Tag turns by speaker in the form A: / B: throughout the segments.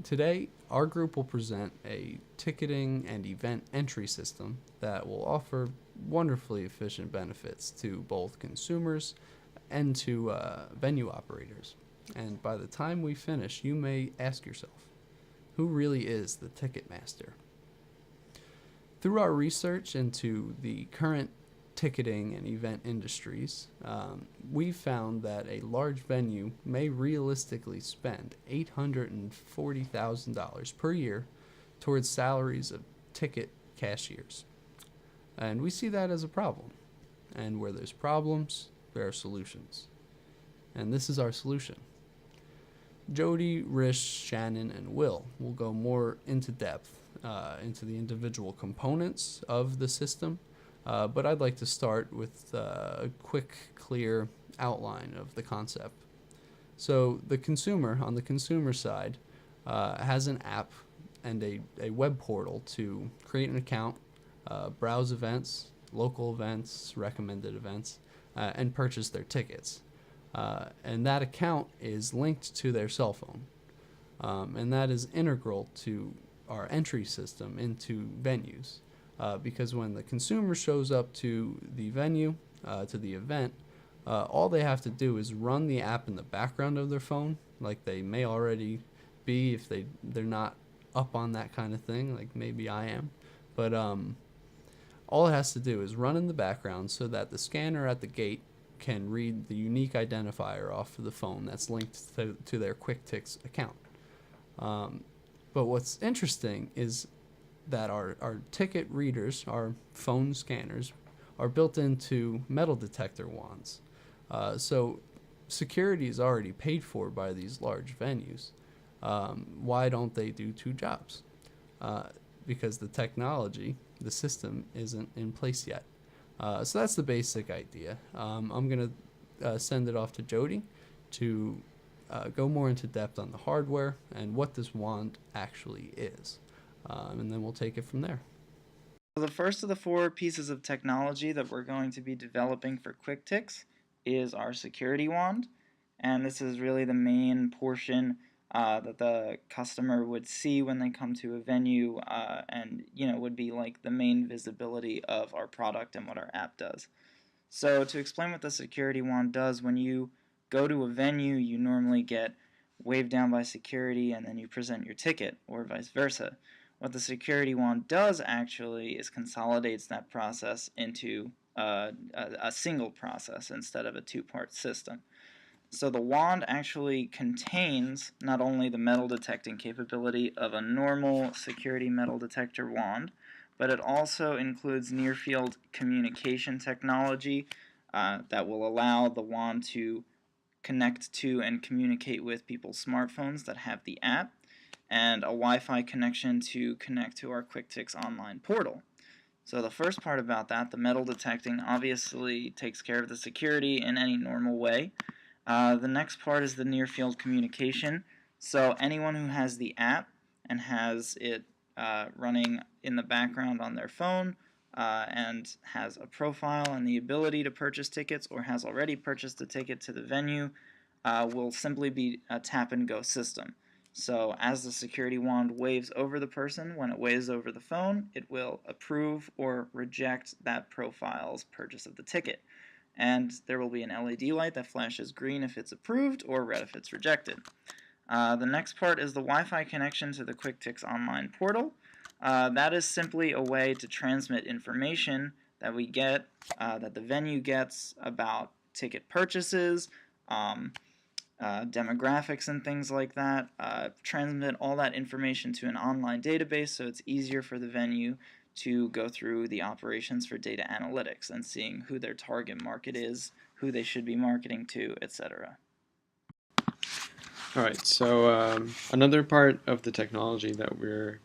A: Today, our group will present a ticketing and event entry system that will offer wonderfully efficient benefits to both consumers and to venue operators. And by the time we finish, you may ask yourself, who really is the ticket master? Through our research into the current ticketing and event industries, we found that a large venue may realistically spend $840,000 per year towards salaries of ticket cashiers. And we see that as a problem. And where there's problems, there are solutions. And this is our solution. Jody, Rish, Shannon, and Will will go more into depth into the individual components of the system, but I'd like to start with a quick, clear outline of the concept. So the consumer, on the consumer side, has an app and a web portal to create an account, browse events, local events, recommended events, and purchase their tickets. And that account is linked to their cell phone. And that is integral to our entry system into venues. Because when the consumer shows up to the venue, to the event, all they have to do is run the app in the background of their phone, like they may already be if they're not up on that kind of thing, like maybe I am. But all it has to do is run in the background so that the scanner at the gate can read the unique identifier off of the phone that's linked to their QuickTix account. But what's interesting is that our ticket readers, our phone scanners, are built into metal detector wands. So security is already paid for by these large venues. Why don't they do two jobs? Because the technology, the system, isn't in place yet. So that's the basic idea. I'm going to send it off to Jody to go more into depth on the hardware and what this wand actually is. And then we'll take it from there.
B: So the first of the four pieces of technology that we're going to be developing for QuickTix is our security wand, and this is really the main portion that the customer would see when they come to a venue, and would be like the main visibility of our product and what our app does. So to explain what the security wand does, when you go to a venue, you normally get waved down by security and then you present your ticket, or vice versa. What the security wand does actually is consolidates that process into a single process instead of a two-part system. So the wand actually contains not only the metal detecting capability of a normal security metal detector wand, but it also includes near-field communication technology that will allow the wand to connect to and communicate with people's smartphones that have the app, and a Wi-Fi connection to connect to our QuickTix online portal. So the first part about that, the metal detecting, obviously takes care of the security in any normal way. The next part is the near-field communication. So anyone who has the app and has it running in the background on their phone and has a profile and the ability to purchase tickets, or has already purchased a ticket to the venue, will simply be a tap-and-go system. So as the security wand waves over the person, when it waves over the phone, it will approve or reject that profile's purchase of the ticket. And there will be an LED light that flashes green if it's approved or red if it's rejected. The next part is the Wi-Fi connection to the QuickTix online portal. That is simply a way to transmit information that we get, that the venue gets about ticket purchases, demographics and things like that, transmit all that information to an online database so it's easier for the venue to go through the operations for data analytics and seeing who their target market is, who they should be marketing to, etc.
C: All right, so another part of the technology that we're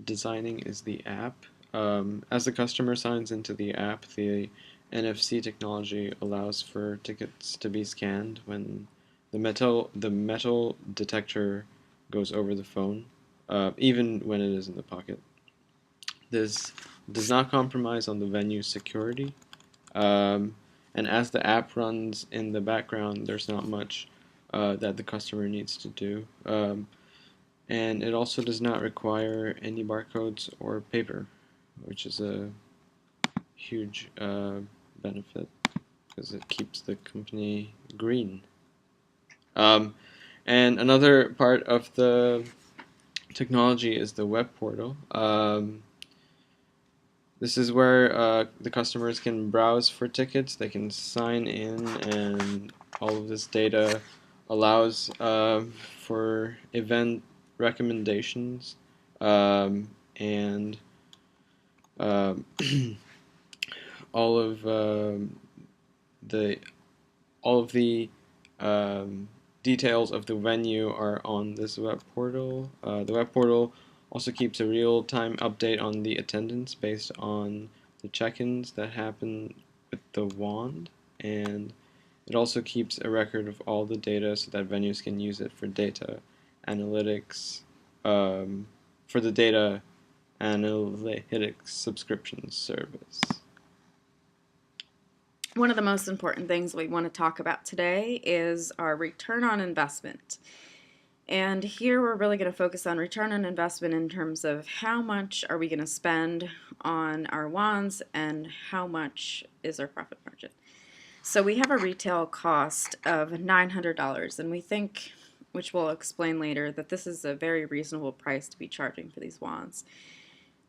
C: designing is the app. As the customer signs into the app, the NFC technology allows for tickets to be scanned when the metal detector goes over the phone, even when it is in the pocket. This does not compromise on the venue's security, and as the app runs in the background, there's not much that the customer needs to do. And it also does not require any barcodes or paper, which is a huge benefit because it keeps the company green. And another part of the technology is the web portal. This is where the customers can browse for tickets, they can sign in, and all of this data allows for event recommendations and um, all of the all of the details of the venue are on this web portal. The web portal also keeps a real-time update on the attendance based on the check-ins that happen with the wand, and it also keeps a record of all the data so that venues can use it for data analytics, for the data analytics subscription service.
D: One of the most important things we want to talk about today is our return on investment. And here we're really going to focus on return on investment in terms of how much are we going to spend on our wands and how much is our profit margin. So we have a retail cost of $900, and we think, which we'll explain later, that this is a very reasonable price to be charging for these wands.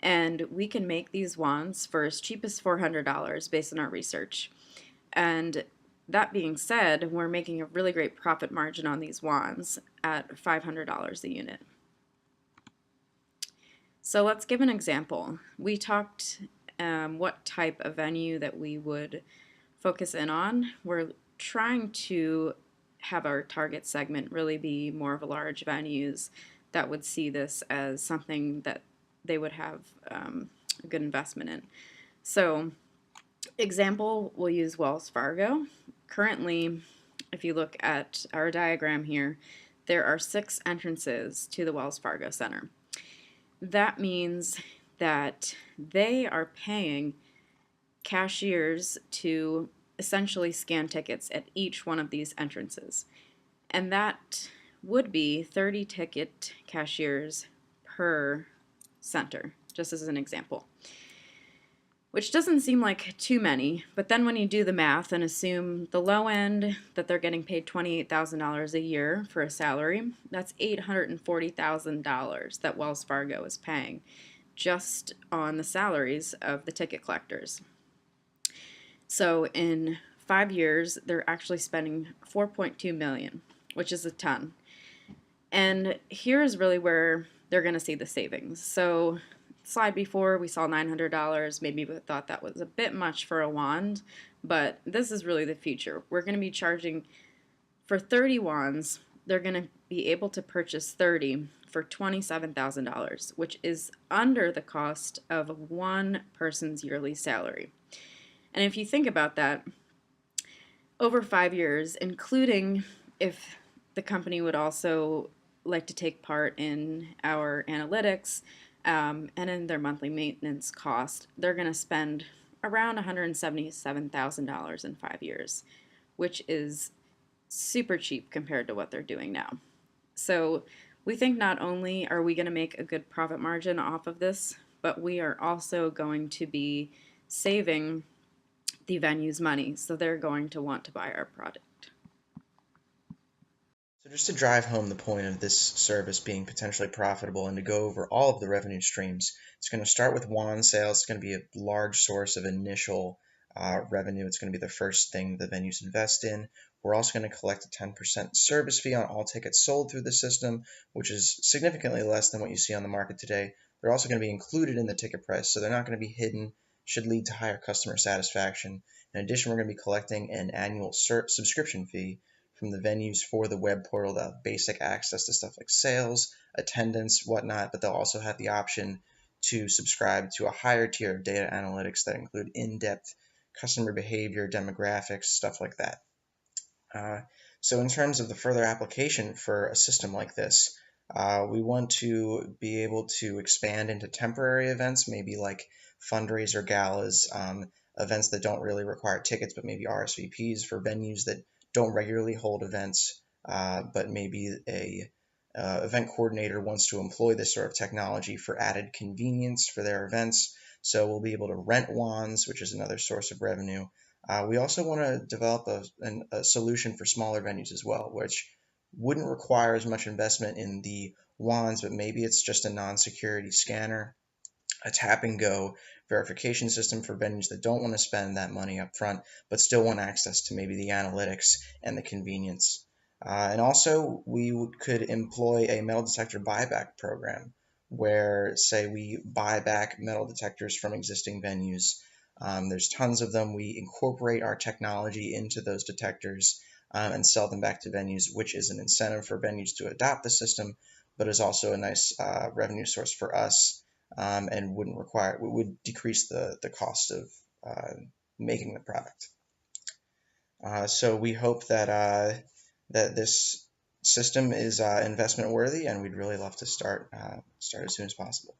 D: And we can make these wands for as cheap as $400 based on our research. And that being said, we're making a really great profit margin on these wands at $500 a unit. So let's give an example. We talked what type of venue that we would focus in on. We're trying to have our target segment really be more of a large venues that would see this as something that they would have a good investment in. So example, we'll use Wells Fargo. Currently, if you look at our diagram here, there are 6 entrances to the Wells Fargo Center. That means that they are paying cashiers to essentially scan tickets at each one of these entrances. And that would be 30 ticket cashiers per center, just as an example. Which doesn't seem like too many, but then when you do the math and assume the low end that they're getting paid $28,000 a year for a salary, that's $840,000 that Wells Fargo is paying just on the salaries of the ticket collectors. So in 5 years, they're actually spending $4.2 million, which is a ton. And here's really where they're going to see the savings. So slide before we saw $900. Maybe we thought that was a bit much for a wand, but this is really the future. We're going to be charging for 30 wands. They're going to be able to purchase 30 for $27,000, which is under the cost of one person's yearly salary. And if you think about that, over 5 years, including if the company would also like to take part in our analytics, and in their monthly maintenance cost, they're going to spend around $177,000 in 5 years, which is super cheap compared to what they're doing now. So we think not only are we going to make a good profit margin off of this, but we are also going to be saving the venue's money, so they're going to want to buy our product.
E: So just to drive home the point of this service being potentially profitable and to go over all of the revenue streams, it's going to start with wand sales. It's going to be a large source of initial revenue. It's going to be the first thing the venues invest in. We're also going to collect a 10% service fee on all tickets sold through the system, which is significantly less than what you see on the market today. They're also going to be included in the ticket price, so they're not going to be hidden, should lead to higher customer satisfaction. In addition, we're going to be collecting an annual subscription fee from the venues for the web portal. They'll have basic access to stuff like sales, attendance, whatnot, but they'll also have the option to subscribe to a higher tier of data analytics that include in-depth customer behavior, demographics, stuff like that. So in terms of the further application for a system like this, we want to be able to expand into temporary events, maybe like fundraiser galas, events that don't really require tickets, but maybe RSVPs for venues that don't regularly hold events, but maybe a event coordinator wants to employ this sort of technology for added convenience for their events. So we'll be able to rent wands, which is another source of revenue. We also want to develop a solution for smaller venues as well, which wouldn't require as much investment in the wands, but maybe it's just a non-security scanner, a tap and go verification system for venues that don't want to spend that money up front, but still want access to maybe the analytics and the convenience. And also, could employ a metal detector buyback program where, say, we buy back metal detectors from existing venues. There's tons of them. We incorporate our technology into those detectors and sell them back to venues, which is an incentive for venues to adopt the system, but is also a nice revenue source for us, and would decrease the cost of making the product. So we hope that this system is investment worthy, and we'd really love to start as soon as possible.